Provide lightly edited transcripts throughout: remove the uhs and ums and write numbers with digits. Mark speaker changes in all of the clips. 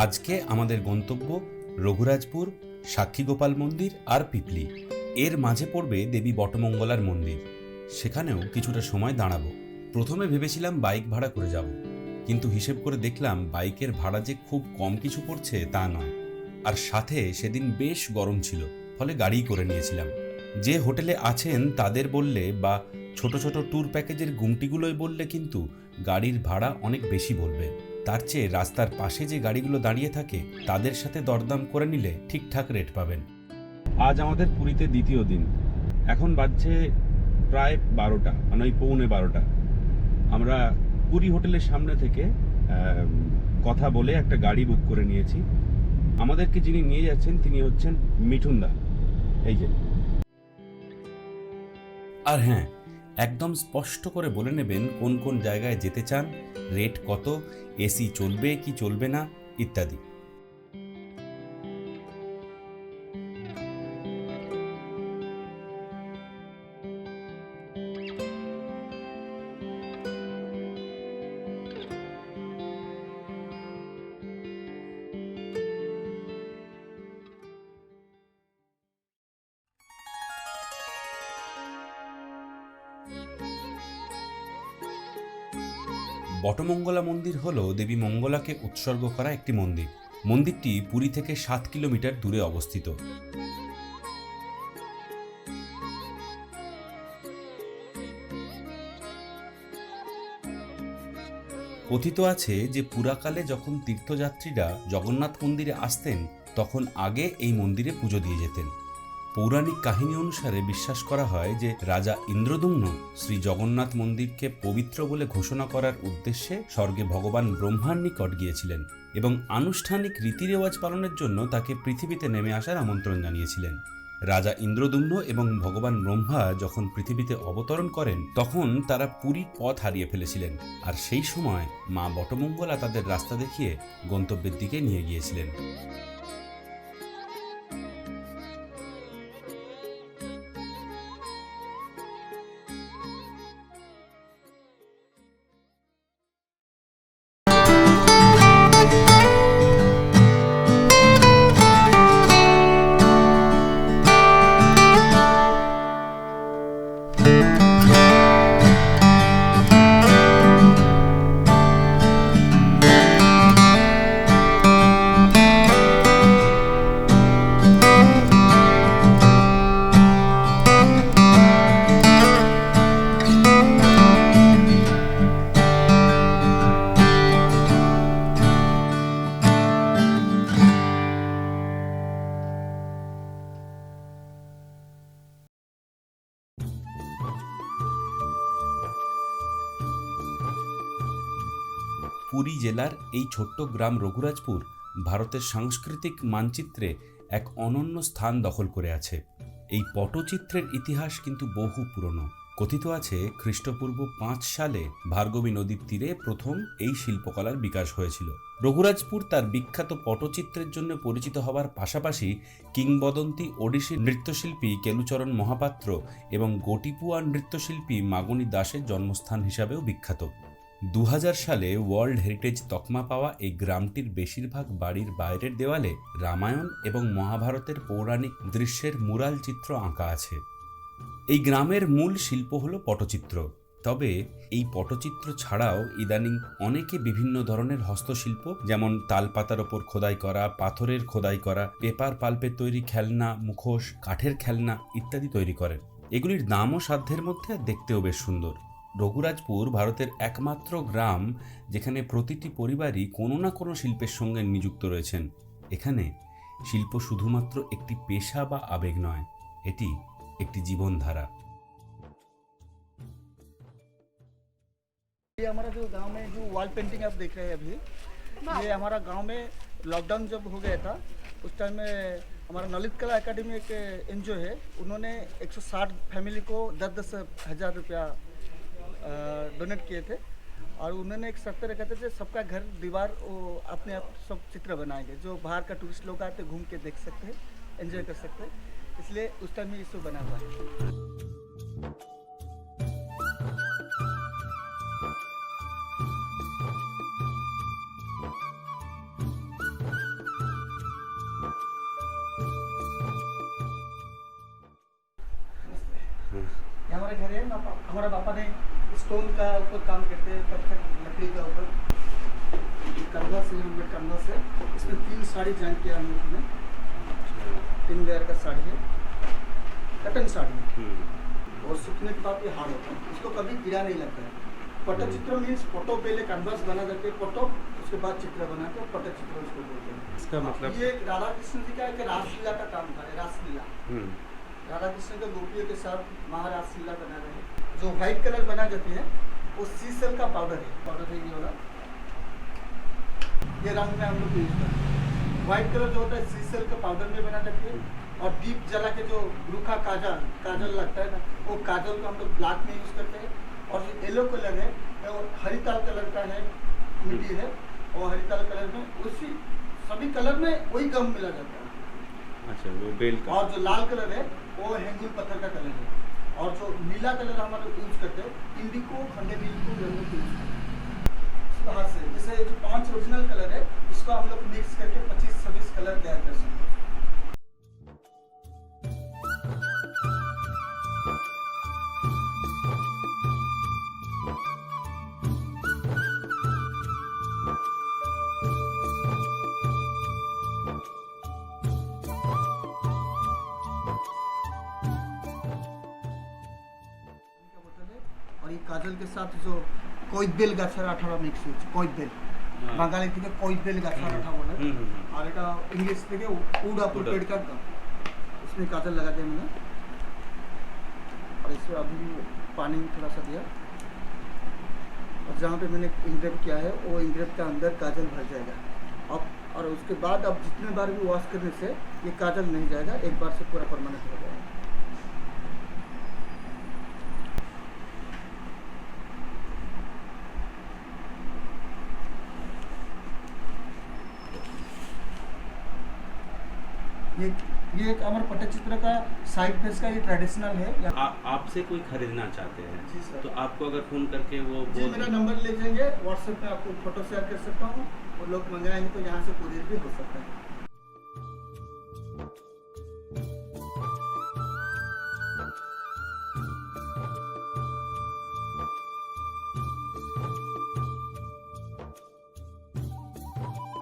Speaker 1: আজকে আমাদের গন্তব্য রঘুরাজপুর, সাক্ষীগোপাল মন্দির আর পিপলি। এর মাঝে পড়বে দেবী বটমঙ্গলার মন্দির। সেখানেও কিছুটা সময় দাঁড়াবো। প্রথমে ভেবেছিলাম বাইক ভাড়া করে যাব, কিন্তু হিসেব করে দেখলাম বাইকের ভাড়া যে খুব কম কিছু পড়ছে তা নয়। আর সাথে সেদিন বেশ গরম ছিল, ফলে গাড়ি করে নিয়েছিলাম। যে হোটেলে আছেন তাদের বললে বা ছোট ছোট ট্যুর প্যাকেজের গুমটিগুলোই বললে কিন্তু গাড়ির ভাড়া অনেক বেশি বলবে। তার চেয়ে রাস্তার পাশে যে গাড়িগুলো দাঁড়িয়ে থাকে তাদের সাথে দরদাম করে নিলে ঠিকঠাক রেট পাবেন। আজ আমাদের পুরীতে দ্বিতীয় দিন। এখন বাজছে প্রায় 12টা, মানে ওই পৌনে 12টা। আমরা পুরী হোটেলের সামনে থেকে কথা বলে একটা গাড়ি বুক করে নিয়েছি। আমাদেরকে যিনি নিয়ে যাচ্ছেন তিনি হচ্ছেন মিঠুনদা, এই যে। আর হ্যাঁ, একদম স্পষ্ট করে বলে নেবেন কোন কোন জায়গায় যেতে চান, রেট কত, এসি চলবে কি চলবে না ইত্যাদি। বটমঙ্গলা মন্দির হল দেবী মঙ্গলাকে উৎসর্গ করা একটি মন্দির। মন্দিরটি পুরী থেকে 7 কিলোমিটার দূরে অবস্থিত। কথিত আছে যে পুরাকালে যখন তীর্থযাত্রীরা জগন্নাথ মন্দিরে আসতেন তখন আগে এই মন্দিরে পুজো দিয়ে যেতেন। পৌরাণিক কাহিনী অনুসারে বিশ্বাস করা হয় যে রাজা ইন্দ্রদুম্ন শ্রী জগন্নাথ মন্দিরকে পবিত্র বলে ঘোষণা করার উদ্দেশ্যে স্বর্গে ভগবান ব্রহ্মার নিকট গিয়েছিলেন এবং আনুষ্ঠানিক রীতিরেওয়াজ পালনের জন্য তাকে পৃথিবীতে নেমে আসার আমন্ত্রণ জানিয়েছিলেন। রাজা ইন্দ্রদুম্ন এবং ভগবান ব্রহ্মা যখন পৃথিবীতে অবতরণ করেন তখন তারা পুরীর পথ হারিয়ে ফেলেছিলেন, আর সেই সময় মা বটমঙ্গলা তাদের রাস্তা দেখিয়ে গন্তব্যের দিকে নিয়ে গিয়েছিলেন। পুরী জেলার এই ছোট্ট গ্রাম রঘুরাজপুর ভারতের সাংস্কৃতিক মানচিত্রে এক অনন্য স্থান দখল করে আছে। এই পটচিত্রের ইতিহাস কিন্তু বহু পুরনো। কথিত আছে খ্রিস্টপূর্ব 5 সালে ভার্গবী নদীর তীরে প্রথম এই শিল্পকলার বিকাশ হয়েছিল। রঘুরাজপুর তার বিখ্যাত পটচিত্রের জন্য পরিচিত হওয়ার পাশাপাশি কিংবদন্তি ওডিসি নৃত্যশিল্পী কেলুচরণ মহাপাত্র এবং গোটিপুয়া নৃত্যশিল্পী মাগনী দাসের জন্মস্থান হিসাবেও বিখ্যাত। 2000 সালে ওয়ার্ল্ড হেরিটেজ তকমা পাওয়া এই গ্রামটির বেশিরভাগ বাড়ির বাইরের দেওয়ালে রামায়ণ এবং মহাভারতের পৌরাণিক দৃশ্যের মুরাল চিত্র আঁকা আছে। এই গ্রামের মূল শিল্প হলো পটচিত্র। তবে এই পটচিত্র ছাড়াও ইদানিং অনেকে বিভিন্ন ধরনের হস্তশিল্প, যেমন তালপাতার ওপর খোদাই করা, পাথরের খোদাই করা, পেপার পাল্পের তৈরি খেলনা, মুখোশ, কাঠের খেলনা ইত্যাদি তৈরি করেন। এগুলির দামও সাধ্যের মধ্যে, দেখতেও বেশ সুন্দর। রঘুরাজপুর ভারতের একমাত্র গ্রাম যেখানে প্রতিটি পরিবারই কোনো না কোনো শিল্পের সঙ্গে নিযুক্ত রয়েছেন। এখানে শিল্প শুধুমাত্র একটি পেশা বা আবেগ নয়, এটি একটি জীবনধারা।
Speaker 2: ये हमारा जो गांव में जो वॉल पेंटिंग आप देख रहे हैं अभी, ये हमारा गांव में लॉकडाउन जब हो गया था उस टाइम में हमारा ललित कला एकेडमी एक एनजीओ है, उन्होंने 160 फैमिली को 10-10 हज़ार रुपया डोनेट किए थे। और उन्होंने एक शर्त रखा था कि सबका घर दीवार वो अपने आप सब चित्र बनाएंगे, जो बाहर का टूरिस्ट लोग आते घूम के देख सकते हैं, एंजॉय कर सकते हैं। इसलिए उस टाइम में इसको बना हुआ है। हमारे घर है ना, हमारा पापा ने स्टोन का ऊपर काम करते हैं, पत्थर लकड़ी का ऊपर कंधा से, हम लोग कंधा से इसमें 3 साड़ी जॉइन किया हम लोग ने। 3 लेयर का साड़ी है, कटन साड़ी है, और सूखने के बाद ये हार्ड होता है, इसको कभी गिरा नहीं लगता है। पट्टचित्र मीन्स फोटो पहले कैनवास बना करके फोटो, उसके बाद चित्र बना के पट्टचित्र उसको बोलते हैं।
Speaker 3: इसका मतलब
Speaker 2: ये राधा कृष्ण जी का एक रासलीला का काम था, रासलीला। राधा कृष्ण के गोपियों के साथ महारासलीला बना रहे हैं। जो व्हाइट कलर बना जाती है वो सीसल का पाउडर है ये वाला, ये रंग में हम लोग यूज करते हैं। व्हाइट कलर जो होता है सीसल का पाउडर में बना जाती है, और दीप जला के जो रूखा काजल लगता है ना, वो काजल को हम लोग ब्लैक में यूज करते हैं। और जो येलो कलर है वो हरिताल कलर का है, मिट्टी है, और हरिताल कलर में उसी सभी कलर में वही गम मिला जाता है।
Speaker 3: अच्छा, वो बेल का।
Speaker 2: और जो लाल कलर है वो हेंगुल पत्थर का कलर है, और जो नीला कलर हम लोग यूज करते हैं इंडिको, खंडे नील को यूज करते हैं। हाथ से जैसे जो 5 ओरिजिनल कलर है इसको हम लोग मिक्स करके 25-26 कलर तैयार कर सकते हैं। और ये काजल के साथ जो কৈবেল গাছের আঠা মিক্স হচ্ছে, কৈবেল বাঙালি থেকে কৈবেল গাছের আঠা বলে, और এটা इंग्लिश থেকে उड़ा पेड़ का इसमें काजल लगा दिया मैंने, और इसमें अभी पानी थोड़ा सा दिया, और जहाँ पे मैंने इंग्रेव किया है वो इंग्रेव के अंदर काजल भर जाएगा। अब और उसके बाद अब जितने बार भी वॉश करने से ये काजल नहीं जाएगा, एक बार से पूरा परमानेंट हो जाएगा। ये एक हमारे पट्टचित्र का साइड फेस का ये ट्रेडिशनल है।
Speaker 3: आपसे कोई खरीदना चाहते हैं
Speaker 2: जी सर,
Speaker 3: तो आपको अगर फोन करके वो
Speaker 2: जी मेरा नंबर ले जाएंगे, व्हाट्सएप पे आपको फोटो शेयर कर सकता हूँ, और लोग मंगाएंगे तो यहाँ से कुरियर भी हो सकता है।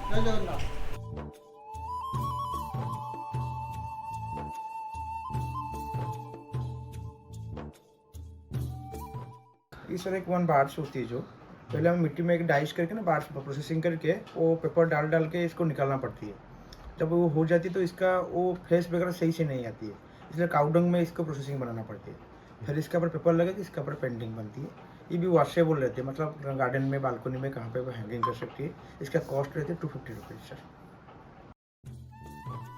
Speaker 2: जय जगन्नाथ।
Speaker 4: इस तरह एक 1 बार्स होती है, जो पहले हम मिट्टी में एक डाइस करके ना बार्स प्रोसेसिंग करके वो पेपर डाल के इसको निकालना पड़ती है। जब वो हो जाती है तो इसका वो फेस वगैरह सही से नहीं आती है, इसलिए काउडंग में इसको प्रोसेसिंग बनाना पड़ती है। फिर इसके ऊपर पेपर लगा के इसके ऊपर पेंटिंग बनती है। ये भी वॉशेबल रहती है, मतलब गार्डन में, बालकनी में कहाँ पे वो हैंगिंग कर सकती है। इसका कॉस्ट रहती है 250 रुपीज़ सर।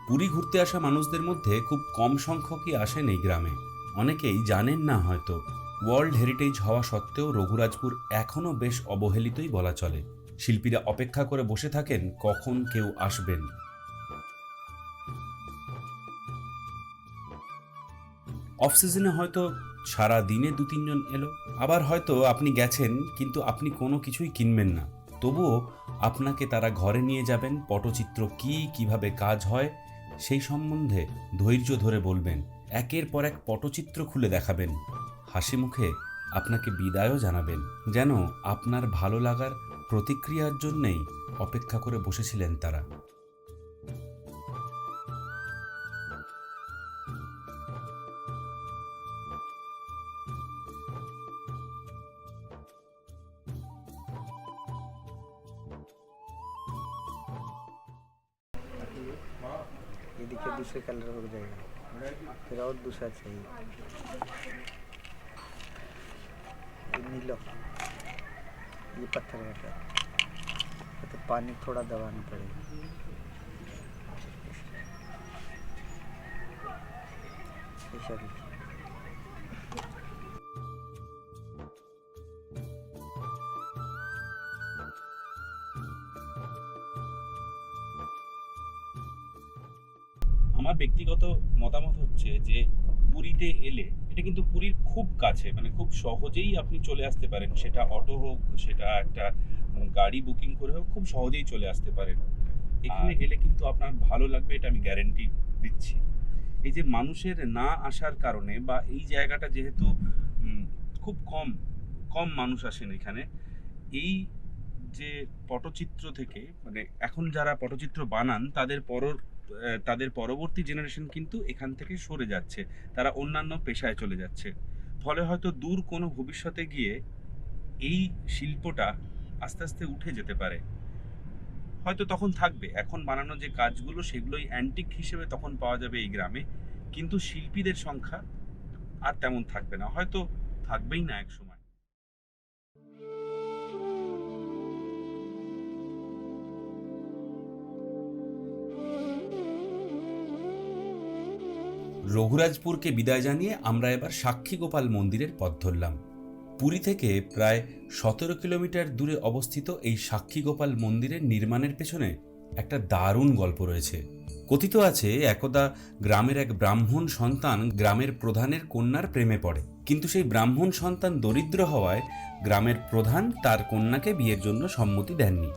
Speaker 1: পুরী ঘুরতে আসা মানুষদের মধ্যে খুব কম সংখ্যকই আসেন এই গ্রামে। অনেকেই জানেন না হয়তো, ওয়ার্ল্ড হেরিটেজ হওয়া সত্ত্বেও রঘুরাজপুর এখনও বেশ অবহেলিতই বলা চলে। শিল্পীরা অপেক্ষা করে বসে থাকেন কখন কেউ আসবেন। অফ সিজনে হয়তো সারা দিনে 2-3 জন এলো, আবার হয়তো আপনি গেছেন কিন্তু আপনি কোনো কিছুই কিনবেন না, তবুও আপনাকে তারা ঘরে নিয়ে যাবেন, পটচিত্র কী, কিভাবে কাজ হয় সেই সম্বন্ধে ধৈর্য ধরে বলবেন, একের পর এক পটচিত্র খুলে দেখাবেন, হাসি মুখে আপনাকে বিদায়ও জানাবেন, যেন আপনার ভালো লাগার প্রতিক্রিয়ার জন্যেই অপেক্ষা করে বসেছিলেন তারা।
Speaker 4: ये देखिए दूसरे कलर हो जाएगा, फिर और दूसरा चाहिए, ये नीला, ये पत्थर का, तो पानी थोड़ा दबाना पड़ेगा। ऐसा देखिए,
Speaker 3: আমার ব্যক্তিগত মতামত হচ্ছে যে পুরীতে এলে, এটা কিন্তু পুরীর খুব কাছে, মানে খুব সহজেই আপনি চলে আসতে পারেন, সেটা অটো হোক, সেটা একটা গাড়ি বুকিং করে হোক, খুব সহজেই চলে আসতে পারেন। এখানে এলে কিন্তু আপনার ভালো লাগবে, এটা আমি গ্যারেন্টি দিচ্ছি। এই যে মানুষের না আসার কারণে, বা এই জায়গাটা যেহেতু খুব কম কম মানুষ আসেন এখানে। এই যে পটচিত্র থেকে মানে এখন যারা পটচিত্র বানান তাদের পরবর্তী জেনারেশন কিন্তু এখান থেকে সরে যাচ্ছে, তারা অন্যান্য পেশায় চলে যাচ্ছে। ফলে হয়তো দূর কোনো ভবিষ্যতে গিয়ে এই শিল্পটা আস্তে আস্তে উঠে যেতে পারে। হয়তো তখন থাকবে, এখন বানানো যে কাজগুলো সেগুলোই অ্যান্টিক হিসেবে তখন পাওয়া যাবে এই গ্রামে, কিন্তু শিল্পীদের সংখ্যা আর তেমন থাকবে না, হয়তো থাকবেই না এক সময়।
Speaker 1: রঘুরাজপুরকে বিদায় জানিয়ে আমরা এবার সাক্ষী গোপাল মন্দিরের পথ ধরলাম। পুরী থেকে প্রায় 17 কিলোমিটার দূরে অবস্থিত এই সাক্ষী গোপাল মন্দিরের নির্মাণের পেছনে একটা দারুণ গল্প রয়েছে। কথিত আছে একদা গ্রামের এক ব্রাহ্মণ সন্তান গ্রামের প্রধানের কন্যার প্রেমে পড়ে, কিন্তু সেই ব্রাহ্মণ সন্তান দরিদ্র হওয়ায় গ্রামের প্রধান তার কন্যাকে বিয়ের জন্য সম্মতি দেননি।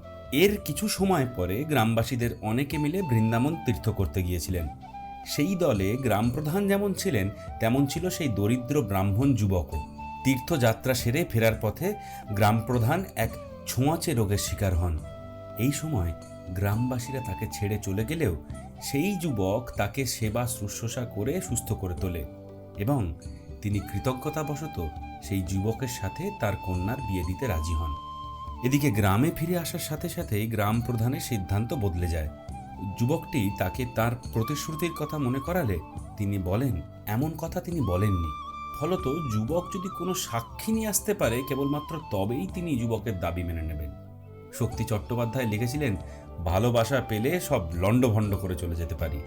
Speaker 1: এর কিছু সময় পরে গ্রামবাসীদের অনেকে মিলে বৃন্দাবন তীর্থ করতে গিয়েছিলেন। সেই দলে গ্রাম প্রধান যেমন ছিলেন তেমন ছিল সেই দরিদ্র ব্রাহ্মণ যুবকও। তীর্থযাত্রা সেরে ফেরার পথে গ্রাম প্রধান এক ছোঁয়াচে রোগের শিকার হন। এই সময় গ্রামবাসীরা তাকে ছেড়ে চলে গেলেও সেই যুবক তাকে সেবা শুশ্রূষা করে সুস্থ করে তোলে এবং তিনি কৃতজ্ঞতাবশত সেই যুবকের সাথে তার কন্যার বিয়ে দিতে রাজি হন। এদিকে গ্রামে ফিরে আসার সাথে সাথেই গ্রাম প্রধানের সিদ্ধান্ত বদলে যায়। যুবকটি তাকে তার প্রতিশ্রুতির কথা মনে করালে তিনি বলেন এমন কথা তিনি বলেননি। ফলত যুবক যদি কোনো সাক্ষী নিয়ে আসতে পারে কেবলমাত্র তবেই তিনি যুবকের দাবি মেনে নেবেন। শক্তি চট্টোপাধ্যায় লিখেছিলেন, ভালোবাসা পেলে সব লণ্ডভণ্ড করে চলে যেতে পারি।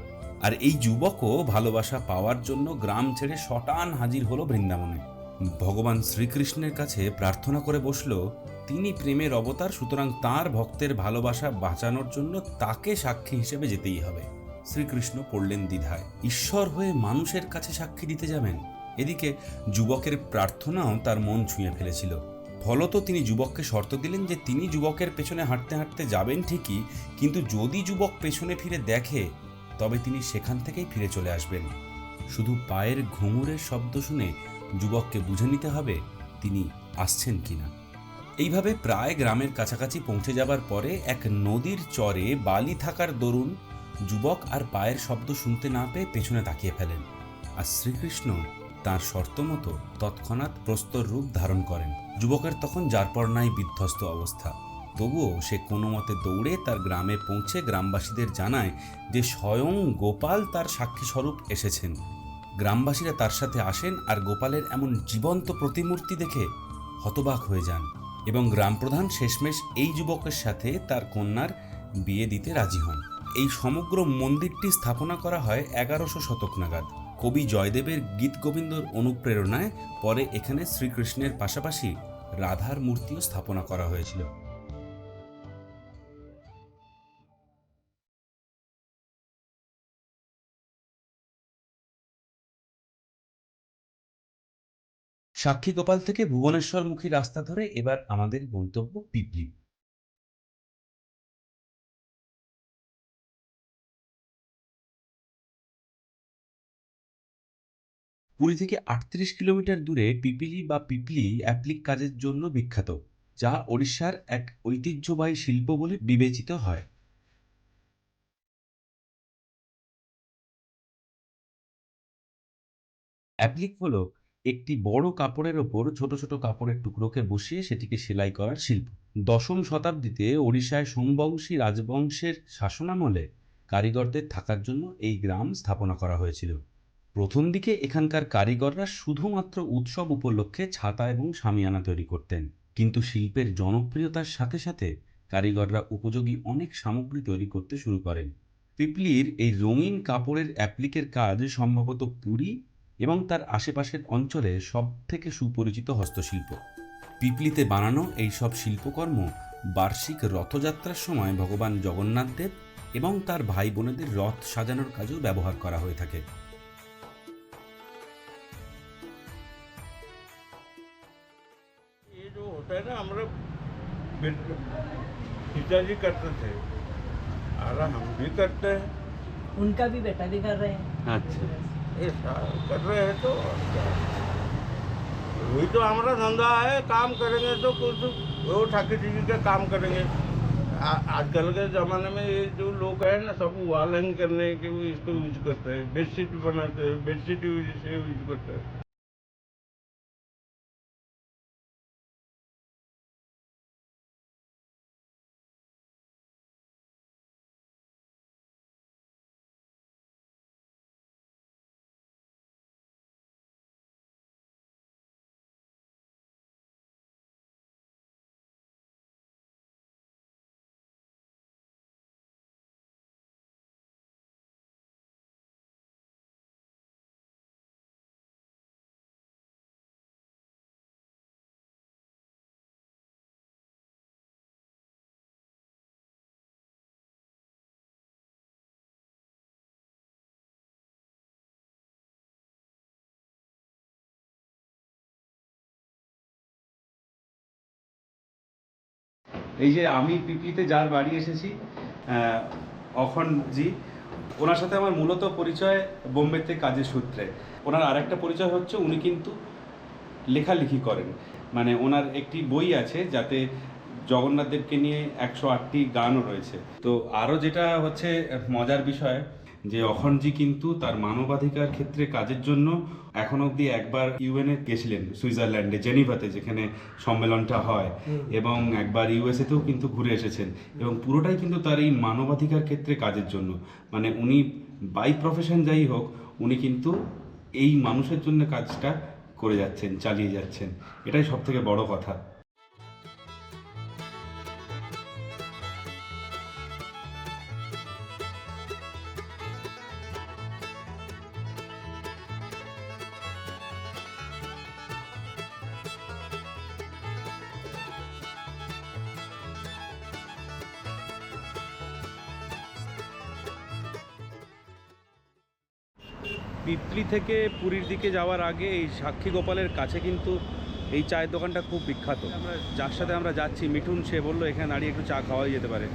Speaker 1: আর এই যুবকও ভালোবাসা পাওয়ার জন্য গ্রাম ছেড়ে শটান হাজির হলো বৃন্দাবনে। ভগবান শ্রীকৃষ্ণের কাছে প্রার্থনা করে বসল, তিনি প্রেমের অবতার, সুতরাং তাঁর ভক্তের ভালোবাসা বাঁচানোর জন্য তাকে সাক্ষী হিসেবে যেতেই হবে। শ্রীকৃষ্ণ পড়লেন দ্বিধায়, ঈশ্বর হয়ে মানুষের কাছে সাক্ষী দিতে যাবেন। এদিকে যুবকের প্রার্থনাও তার মন ছুঁয়ে ফেলেছিল। ফলত তিনি যুবককে শর্ত দিলেন যে তিনি যুবকের পেছনে হাঁটতে হাঁটতে যাবেন ঠিকই, কিন্তু যদি যুবক পেছনে ফিরে দেখে তবে তিনি সেখান থেকেই ফিরে চলে আসবেন। শুধু পায়ের ঘুঙুরের শব্দ শুনে যুবককে বুঝে নিতে হবে তিনি আসছেন কিনা। এইভাবে প্রায় গ্রামের কাছাকাছি পৌঁছে যাবার পরে এক নদীর চরে বালি থাকার দরুন যুবক আর পায়ের শব্দ শুনতে না পেয়ে পেছনে তাকিয়ে ফেলেন। আর শ্রীকৃষ্ণ তাঁর শর্ত মতো তৎক্ষণাৎ প্রস্তর রূপ ধারণ করেন। যুবকের তখন যারপর নাই বিধ্বস্ত অবস্থা। তবুও সে কোনো মতে দৌড়ে তার গ্রামে পৌঁছে গ্রামবাসীদের জানায় যে স্বয়ং গোপাল তার সাক্ষী স্বরূপ এসেছেন। গ্রামবাসীরা তার সাথে আসেন আর গোপালের এমন জীবন্ত প্রতিমূর্তি দেখে হতবাক হয়ে যান এবং গ্রাম প্রধান শেষমেশ এই যুবকের সাথে তার কন্যার বিয়ে দিতে রাজি হন। এই সমগ্র মন্দিরটি স্থাপনা করা হয় 1100 শতক নাগাদ। কবি জয়দেবের গীত গোবিন্দর অনুপ্রেরণায় পরে এখানে শ্রীকৃষ্ণের পাশাপাশি রাধার মূর্তিও স্থাপনা করা হয়েছিল। সাক্ষী গোপাল থেকে ভুবনেশ্বরমুখী রাস্তা ধরে এবার আমাদের গন্তব্য পিপলি। পুরী থেকে 38 কিলোমিটার দূরে পিপিলি বা পিপলি অ্যাপ্লিক কাজের জন্য বিখ্যাত, যা ওড়িশার এক ঐতিহ্যবাহী শিল্প বলে বিবেচিত হয়। অ্যাপ্লিক হলো একটি বড় কাপড়ের ওপর ছোট ছোট কাপড়ের টুকরোকে বসিয়ে সেটিকে সেলাই করার শিল্প। 10ম শতাব্দীতে ওড়িশায় সোমবংশী রাজবংশের শাসনামলে কারিগরদের থাকার জন্য এই গ্রাম স্থাপনা করা হয়েছিল। প্রথম দিকে এখানকার কারিগররা শুধুমাত্র উৎসব উপলক্ষে ছাতা এবং শামিয়ানা তৈরি করতেন, কিন্তু শিল্পের জনপ্রিয়তার সাথে সাথে কারিগররা উপযোগী অনেক সামগ্রী তৈরি করতে শুরু করেন। পিপলির এই রঙিন কাপড়ের অ্যাপ্লিকের কাজ সম্ভবত পুরী এবং তার আশেপাশের অঞ্চলে সব থেকে সুপরিচিত হস্তশিল্প। পিপলিতে বানানো এই সব শিল্পকর্ম বার্ষিক রথযাত্রার সময় ভগবান জগন্নাথ দেব এবং তার ভাই বোনেদের রথ সাজানোর কাজেও ব্যবহার করা হয়ে থাকে।
Speaker 5: ये जो होता है ना, हमारे पिताजी करते थे और हम भी करते हैं।
Speaker 6: उनका भी बेटा भी कर रहे हैं।
Speaker 3: अच्छा,
Speaker 5: ये कर रहे हैं तो वही तो हमारा धंधा है, काम करेंगे तो कुछ वो ठाकी टीकी का काम करेंगे। आजकल के ज़माने में ये जो लोग हैं ना, सब वॉल हैंग करने के वो इसको यूज करते हैं, बेडशीट बनाते हैं, बेडशीट यूज करते हैं।
Speaker 3: এই যে আমি পিপিতে যার বাড়ি এসেছি, অখণ্ডজি, ওনার সাথে আমার মূলত পরিচয় বোম্বেতে কাজের সূত্রে। ওনার আরেকটা পরিচয় হচ্ছে উনি কিন্তু লেখালেখি করেন, মানে ওনার একটি বই আছে যাতে জগন্নাথ দেবকে নিয়ে 108টি গানও রয়েছে। তো আরও যেটা হচ্ছে মজার বিষয় যে অখণ্ডজি কিন্তু তার মানবাধিকার ক্ষেত্রে কাজের জন্য এখন অবধি একবার ইউএনএ গেছিলেন, সুইজারল্যান্ডে জেনিভাতে যেখানে সম্মেলনটা হয়, এবং একবার ইউএসএতেও কিন্তু ঘুরে এসেছেন, এবং পুরোটাই কিন্তু তার এই মানবাধিকার ক্ষেত্রে কাজের জন্য। মানে উনি বাই প্রফেশন যাই হোক, উনি কিন্তু এই মানুষের জন্য কাজটা করে যাচ্ছেন, চালিয়ে যাচ্ছেন, এটাই সব থেকে বড় কথা। পিপলি থেকে পুরীর দিকে যাওয়ার আগে এই সাক্ষী গোপালের কাছে কিন্তু এই চায়ের দোকানটা খুব বিখ্যাত। আমরা যার সাথে আমরা যাচ্ছি, মিঠুন, সে বললো এখানে দাঁড়িয়ে একটু চা খাওয়াই যেতে পারে।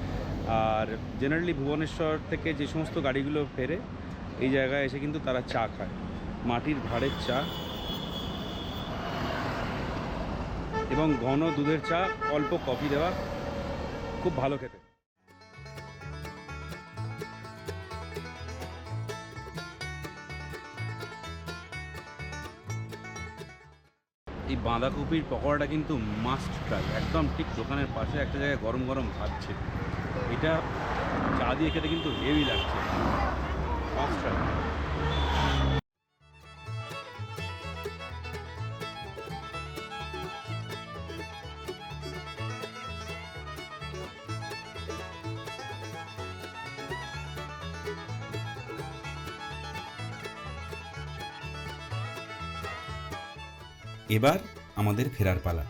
Speaker 3: আর জেনারেলি ভুবনেশ্বর থেকে যে সমস্ত গাড়িগুলো ফেরে এই জায়গায় এসে কিন্তু তারা চা খায়, মাটির ভাঁড়ের চা এবং ঘন দুধের চা, অল্প কফি দেওয়া, খুব ভালো খেতে। এই বাঁধাকপির পকোড়াটা কিন্তু মাস্ট ট্রাই, একদম ঠিক দোকানের পাশে একটা জায়গায় গরম গরম ভাজছে, এটা চা দিয়ে খেতে কিন্তু হেভি লাগছে, মাস্ট ট্রাই।
Speaker 1: এবার আমাদের ফেরার পালা।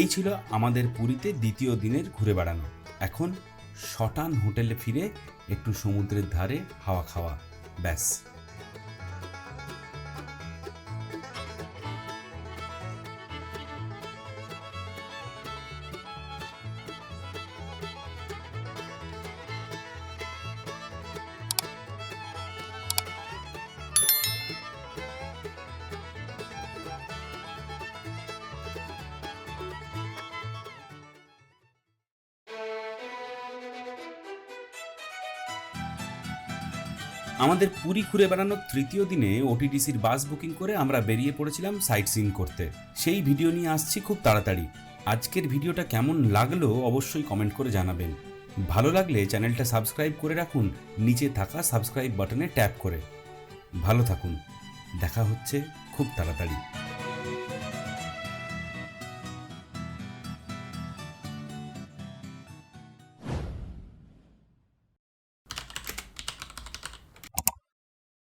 Speaker 1: এই ছিল আমাদের পুরীতে দ্বিতীয় দিনের ঘুরে বেড়ানো। এখন শটান হোটেলে ফিরে একটু সমুদ্রের ধারে হাওয়া খাওয়া, ব্যাস। আমাদের পুরী ঘুরে বেড়ানোর তৃতীয় দিনে ওটিডিসির বাস বুকিং করে আমরা বেরিয়ে পড়েছিলাম সাইট সিইং করতে। সেই ভিডিও নিয়ে আসছি খুব তাড়াতাড়ি। আজকের ভিডিওটা কেমন লাগলো অবশ্যই কমেন্ট করে জানাবেন। ভালো লাগলে চ্যানেলটা সাবস্ক্রাইব করে রাখুন নিচে থাকা সাবস্ক্রাইব বাটনে ট্যাপ করে। ভালো থাকুন, দেখা হচ্ছে খুব তাড়াতাড়ি।